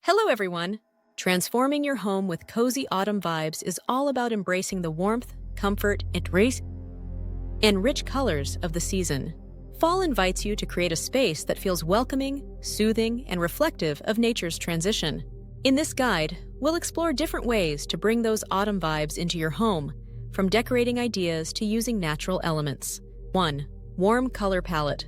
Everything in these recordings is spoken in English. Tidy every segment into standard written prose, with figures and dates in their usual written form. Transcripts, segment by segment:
Hello, everyone! Transforming your home with cozy autumn vibes is all about embracing the warmth, comfort, and rich colors of the season. Fall invites you to create a space that feels welcoming, soothing, and reflective of nature's transition. In this guide, we'll explore different ways to bring those autumn vibes into your home, from decorating ideas to using natural elements. 1. Warm color palette.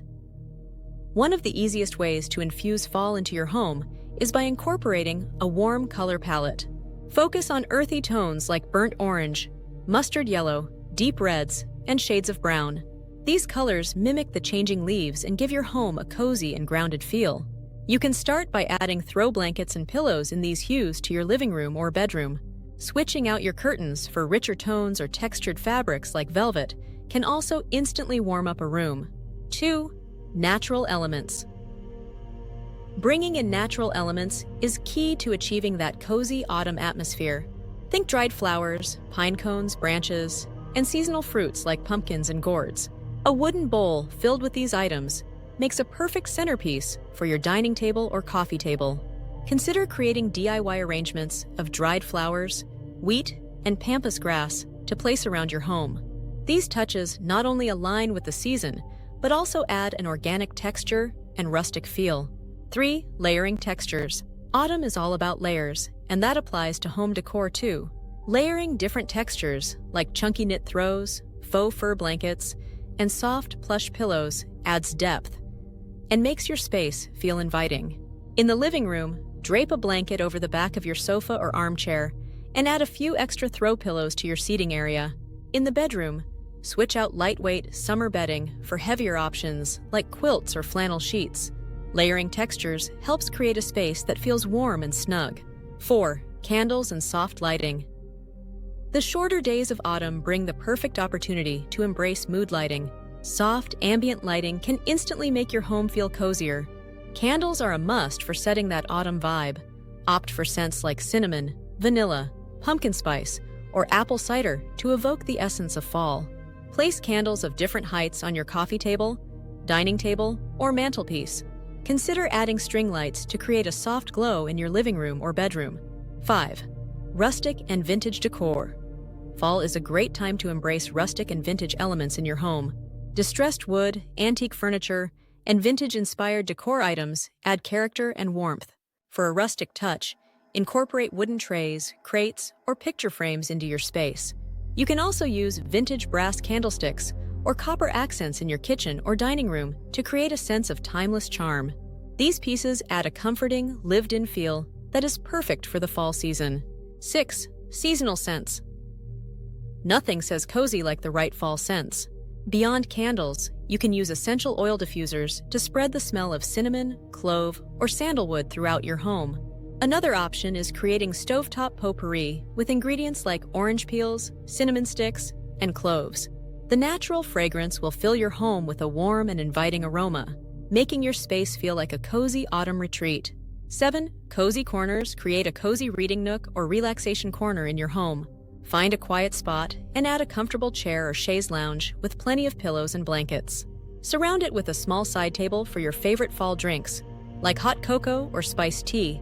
One of the easiest ways to infuse fall into your home is by incorporating a warm color palette. Focus on earthy tones like burnt orange, mustard yellow, deep reds, and shades of brown. These colors mimic the changing leaves and give your home a cozy and grounded feel. You can start by adding throw blankets and pillows in these hues to your living room or bedroom. Switching out your curtains for richer tones or textured fabrics like velvet can also instantly warm up a room. 2. Natural elements. Bringing in natural elements is key to achieving that cozy autumn atmosphere. Think dried flowers, pine cones, branches, and seasonal fruits like pumpkins and gourds. A wooden bowl filled with these items makes a perfect centerpiece for your dining table or coffee table. Consider creating DIY arrangements of dried flowers, wheat, and pampas grass to place around your home. These touches not only align with the season, but also add an organic texture and rustic feel. 3. Layering textures. Autumn is all about layers, and that applies to home decor too. Layering different textures, like chunky knit throws, faux fur blankets, and soft plush pillows adds depth and makes your space feel inviting. In the living room, drape a blanket over the back of your sofa or armchair and add a few extra throw pillows to your seating area. In the bedroom, switch out lightweight summer bedding for heavier options like quilts or flannel sheets. Layering textures helps create a space that feels warm and snug. 4. Candles and soft lighting. The shorter days of autumn bring the perfect opportunity to embrace mood lighting. Soft, ambient lighting can instantly make your home feel cozier. Candles are a must for setting that autumn vibe. Opt for scents like cinnamon, vanilla, pumpkin spice, or apple cider to evoke the essence of fall. Place candles of different heights on your coffee table, dining table, or mantelpiece. Consider adding string lights to create a soft glow in your living room or bedroom. 5. Rustic and vintage decor. Fall is a great time to embrace rustic and vintage elements in your home. Distressed wood, antique furniture, and vintage-inspired decor items add character and warmth. For a rustic touch, incorporate wooden trays, crates, or picture frames into your space. You can also use vintage brass candlesticks or copper accents in your kitchen or dining room to create a sense of timeless charm. These pieces add a comforting, lived-in feel that is perfect for the fall season. 6. Seasonal scents. Nothing says cozy like the right fall scents. Beyond candles, you can use essential oil diffusers to spread the smell of cinnamon, clove, or sandalwood throughout your home. Another option is creating stovetop potpourri with ingredients like orange peels, cinnamon sticks, and cloves. The natural fragrance will fill your home with a warm and inviting aroma, making your space feel like a cozy autumn retreat. 7. Cozy corners. Create a cozy reading nook or relaxation corner in your home. Find a quiet spot and add a comfortable chair or chaise lounge with plenty of pillows and blankets. Surround it with a small side table for your favorite fall drinks, like hot cocoa or spiced tea,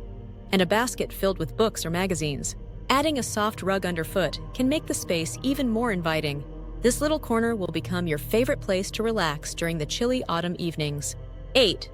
and a basket filled with books or magazines. Adding a soft rug underfoot can make the space even more inviting. This little corner will become your favorite place to relax during the chilly autumn evenings. 8.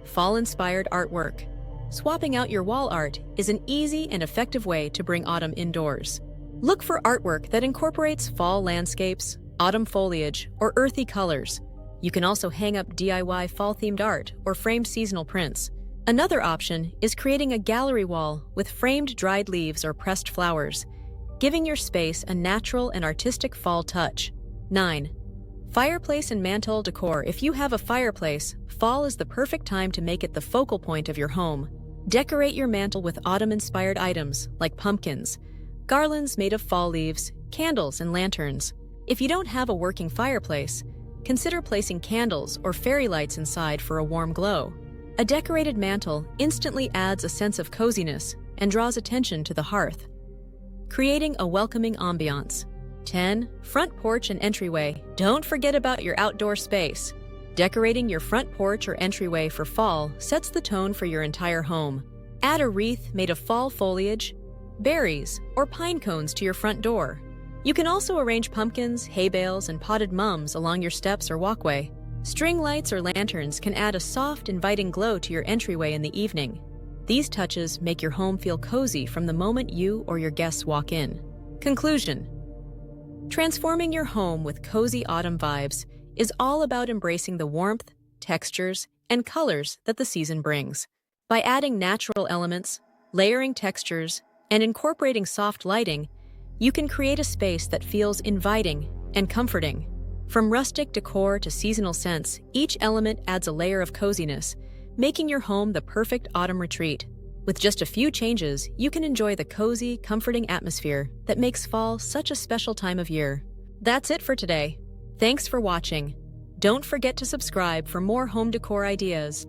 Fall-inspired artwork. Swapping out your wall art is an easy and effective way to bring autumn indoors. Look for artwork that incorporates fall landscapes, autumn foliage, or earthy colors. You can also hang up DIY fall-themed art or framed seasonal prints. Another option is creating a gallery wall with framed dried leaves or pressed flowers, giving your space a natural and artistic fall touch. 9. Fireplace and mantel decor. If you have a fireplace, fall is the perfect time to make it the focal point of your home. Decorate your mantel with autumn-inspired items like pumpkins, garlands made of fall leaves, candles, and lanterns. If you don't have a working fireplace, consider placing candles or fairy lights inside for a warm glow. A decorated mantel instantly adds a sense of coziness and draws attention to the hearth, creating a welcoming ambiance. 10. Front porch and entryway. Don't forget about your outdoor space. Decorating your front porch or entryway for fall sets the tone for your entire home. Add a wreath made of fall foliage, berries, or pine cones to your front door. You can also arrange pumpkins, hay bales, and potted mums along your steps or walkway. String lights or lanterns can add a soft, inviting glow to your entryway in the evening. These touches make your home feel cozy from the moment you or your guests walk in. Conclusion: transforming your home with cozy autumn vibes is all about embracing the warmth, textures, and colors that the season brings. By adding natural elements, layering textures, and incorporating soft lighting, you can create a space that feels inviting and comforting. From rustic decor to seasonal scents, each element adds a layer of coziness, making your home the perfect autumn retreat. With just a few changes, you can enjoy the cozy, comforting atmosphere that makes fall such a special time of year. That's it for today. Thanks for watching. Don't forget to subscribe for more home decor ideas.